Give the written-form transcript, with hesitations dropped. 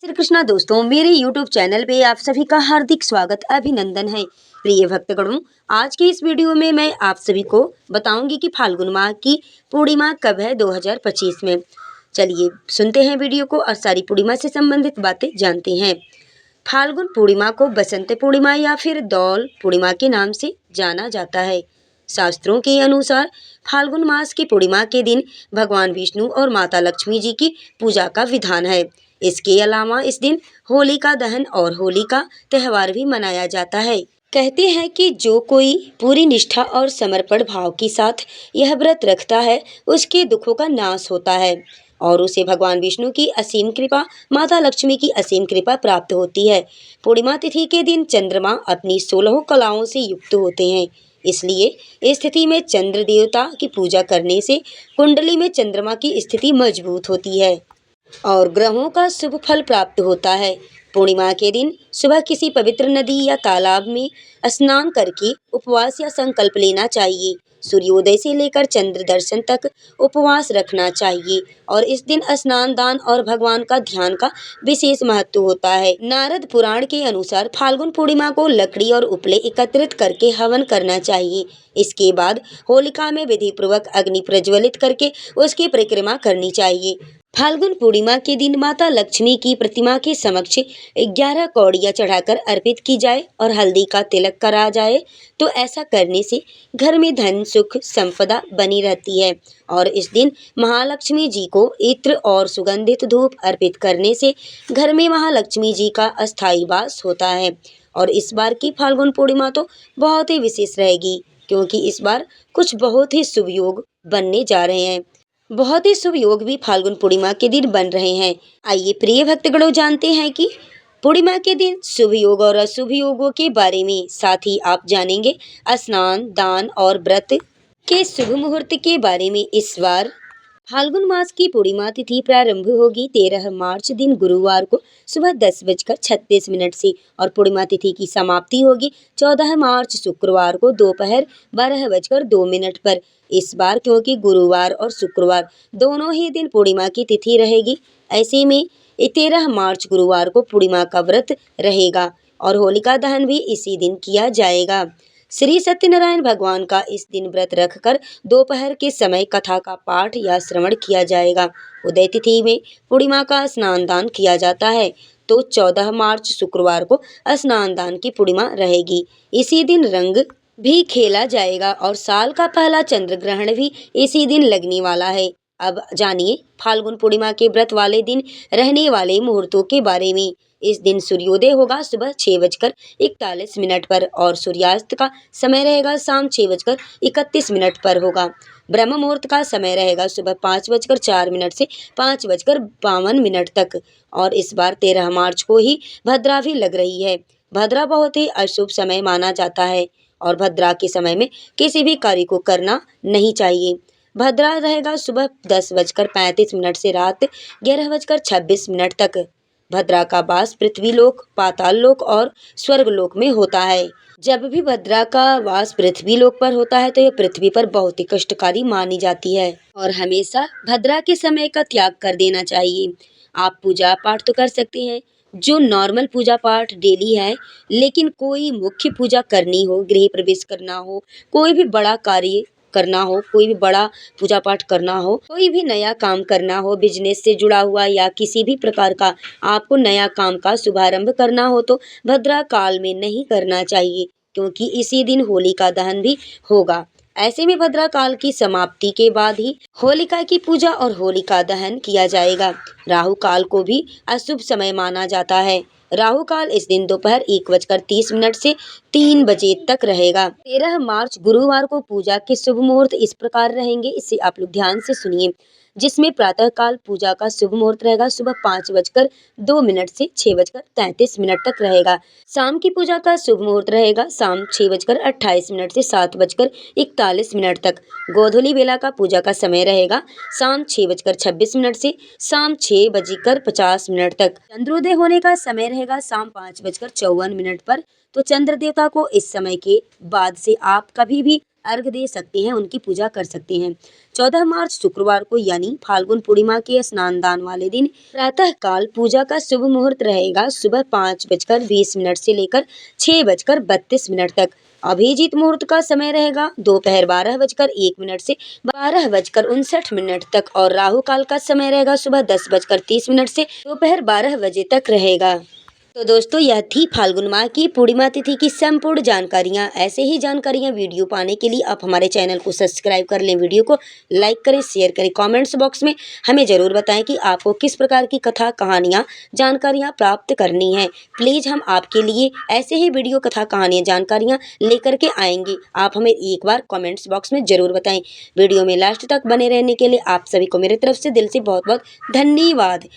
श्री कृष्णा दोस्तों, मेरे YouTube channel पे आप सभी का हार्दिक स्वागत अभिनंदन है। प्रिय भक्तगणों, आज की इस वीडियो में मैं आप सभी को बताऊंगी कि फाल्गुन माह की पूर्णिमा कब है 2025 में। चलिए सुनते हैं वीडियो को और सारी पूर्णिमा से संबंधित बातें जानते हैं। फाल्गुन पूर्णिमा को बसंत पूर्णिमा या फिर दौल पूर्णिमा के नाम से जाना जाता है। शास्त्रों के अनुसार फाल्गुन मास की पूर्णिमा के दिन भगवान विष्णु और माता लक्ष्मी जी की पूजा का विधान है। इसके अलावा इस दिन होलिका दहन और होली का त्योहार भी मनाया जाता है। कहते हैं कि जो कोई पूरी निष्ठा और समर्पण भाव के साथ यह व्रत रखता है, उसके दुखों का नाश होता है और उसे भगवान विष्णु की असीम कृपा, माता लक्ष्मी की असीम कृपा प्राप्त होती है। पूर्णिमा तिथि के दिन चंद्रमा अपनी 16 कलाओं से युक्त होते हैं। इसलिए इस स्थिति में चंद्र देवता की पूजा करने से कुंडली में चंद्रमा की स्थिति मजबूत होती है और ग्रहों का शुभ फल प्राप्त होता है। पूर्णिमा के दिन सुबह किसी पवित्र नदी या तालाब में स्नान करके उपवास या संकल्प लेना चाहिए। सूर्योदय से लेकर चंद्र दर्शन तक उपवास रखना चाहिए और इस दिन स्नान, दान और भगवान का ध्यान का विशेष महत्व होता है। नारद पुराण के अनुसार फाल्गुन पूर्णिमा को लकड़ी और उपले एकत्रित करके हवन करना चाहिए। इसके बाद होलिका में विधि पूर्वक अग्नि प्रज्वलित करके उसकी परिक्रमा करनी चाहिए। फाल्गुन पूर्णिमा के दिन माता लक्ष्मी की प्रतिमा के समक्ष 11 कौड़ियाँ चढ़ाकर अर्पित की जाए और हल्दी का तिलक करा जाए तो ऐसा करने से घर में धन, सुख, संपदा बनी रहती है। और इस दिन महालक्ष्मी जी को इत्र और सुगंधित धूप अर्पित करने से घर में महालक्ष्मी जी का अस्थायी वास होता है। और इस बार की फाल्गुन पूर्णिमा तो बहुत ही विशेष रहेगी, क्योंकि इस बार कुछ बहुत ही शुभ योग बनने जा रहे हैं। बहुत ही शुभ योग भी फाल्गुन पूर्णिमा के दिन बन रहे हैं। आइए प्रिय भक्तगणों, जानते हैं कि पूर्णिमा के दिन शुभ योग और अशुभ योगों के बारे में। साथ ही आप जानेंगे स्नान, दान और व्रत के शुभ मुहूर्त के बारे में। इस बार फाल्गुन मास की पूर्णिमा तिथि प्रारंभ होगी 13 मार्च दिन गुरुवार को सुबह 10:36 से और पूर्णिमा तिथि की समाप्ति होगी 14 मार्च शुक्रवार को दोपहर 12:02 पर। इस बार क्योंकि गुरुवार और शुक्रवार दोनों ही दिन पूर्णिमा की तिथि रहेगी, ऐसे में 13 मार्च गुरुवार को पूर्णिमा का व्रत रहेगा और होलिका दहन भी इसी दिन किया जाएगा। श्री सत्यनारायण भगवान का इस दिन व्रत रखकर दोपहर के समय कथा का पाठ या श्रवण किया जाएगा। उदय तिथि में पूर्णिमा का स्नान दान किया जाता है, तो 14 मार्च शुक्रवार को स्नान दान की पूर्णिमा रहेगी। इसी दिन रंग भी खेला जाएगा और साल का पहला चंद्र ग्रहण भी इसी दिन लगने वाला है। अब जानिए फाल्गुन पूर्णिमा के व्रत वाले दिन रहने वाले मुहूर्तों के बारे में। इस दिन सूर्योदय होगा सुबह 6:41 पर और सूर्यास्त का समय रहेगा शाम 6:31 पर होगा। ब्रह्म मुहूर्त का समय रहेगा सुबह 5:04 से 5:52 तक। और इस बार 13 मार्च को ही भद्रा भी लग रही है। भद्रा बहुत ही अशुभ समय माना जाता है और भद्रा के समय में किसी भी कार्य को करना नहीं चाहिए। भद्रा रहेगा सुबह 10:35 से रात 11:26 तक। भद्रा का वास पृथ्वी लोक, पाताल लोक और स्वर्ग लोक में होता है। जब भी भद्रा का वास पृथ्वी लोक पर होता है तो यह पृथ्वी पर बहुत ही कष्टकारी मानी जाती है और हमेशा भद्रा के समय का त्याग कर देना चाहिए। आप पूजा पाठ तो कर सकते हैं, जो नॉर्मल पूजा पाठ डेली है, लेकिन कोई मुख्य पूजा करनी हो, गृह प्रवेश करना हो, कोई भी बड़ा कार्य करना हो, कोई भी बड़ा पूजा पाठ करना हो, कोई भी नया काम करना हो, बिजनेस से जुड़ा हुआ या किसी भी प्रकार का आपको नया काम का शुभारंभ करना हो तो भद्रा काल में नहीं करना चाहिए, क्योंकि इसी दिन होलिका दहन भी होगा। ऐसे में भद्रा काल की समाप्ति के बाद ही होलिका की पूजा और होलिका दहन किया जाएगा। राहु काल को भी अशुभ समय माना जाता है। राहु काल इस दिन दोपहर 1:30 से 3 बजे तक रहेगा। 13 मार्च गुरुवार को पूजा के शुभ मुहूर्त इस प्रकार रहेंगे, इसे आप लोग ध्यान से सुनिए। जिसमें प्रातः काल पूजा का शुभ मुहूर्त रहेगा सुबह 5:02 से 6:33 तक रहेगा। शाम की पूजा का शुभ मुहूर्त रहेगा शाम 6:28 से 7:41 तक। गोधूली बेला का पूजा का समय रहेगा शाम 6:26 से शाम 6:50 तक। चंद्रोदय होने का समय रहेगा शाम 5:54 पर। तो चंद्र देवता को इस समय के बाद से आप कभी भी अर्घ दे सकते हैं, उनकी पूजा कर सकते हैं। 14 मार्च शुक्रवार को यानी फाल्गुन पूर्णिमा के स्नान दान वाले दिन प्रातः काल पूजा का शुभ मुहूर्त रहेगा सुबह 5:20 से लेकर 6:32 तक। अभिजीत मुहूर्त का समय रहेगा दोपहर 12:01 से 12:59 तक और राहु काल का समय रहेगा सुबह 10:30 से दोपहर 12 बजे तक रहेगा। तो दोस्तों यह थी फाल्गुन माह की पूर्णिमा तिथि की संपूर्ण जानकारियाँ। ऐसे ही जानकारियाँ वीडियो पाने के लिए आप हमारे चैनल को सब्सक्राइब कर लें, वीडियो को लाइक करें, शेयर करें। कमेंट्स बॉक्स में हमें ज़रूर बताएं कि आपको किस प्रकार की कथा कहानियाँ जानकारियाँ प्राप्त करनी है। प्लीज़ हम आपके लिए ऐसे ही वीडियो कथा कहानियाँ जानकारियाँ लेकर के आएंगे। आप हमें एक बार कमेंट्स बॉक्स में ज़रूर बताएं। वीडियो में लास्ट तक बने रहने के लिए आप सभी को मेरी तरफ से दिल से बहुत बहुत धन्यवाद।